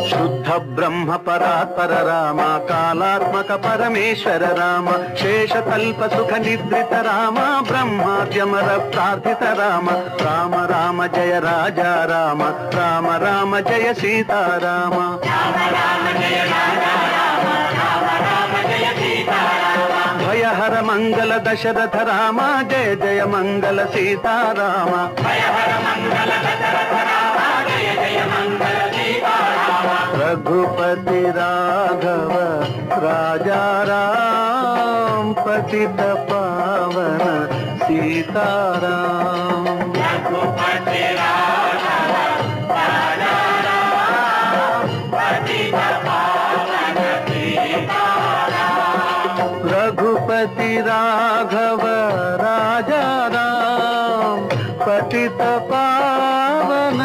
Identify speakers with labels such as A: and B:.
A: శుద్ధ బ్రహ్మ పరాత్పర రామ కాలాత్మక పరమేశ్వర రామ శేషకల్ప సుఖ నిద్రిత రామ బ్రహ్మాద్యమర ప్రార్థిత రామ రామ రామ జయ రాజా రామ రామ రామ జయ సీతారామ భయహర మంగళ దశరథ రామ జయ జయ మంగళ సీతారామ రఘుపతి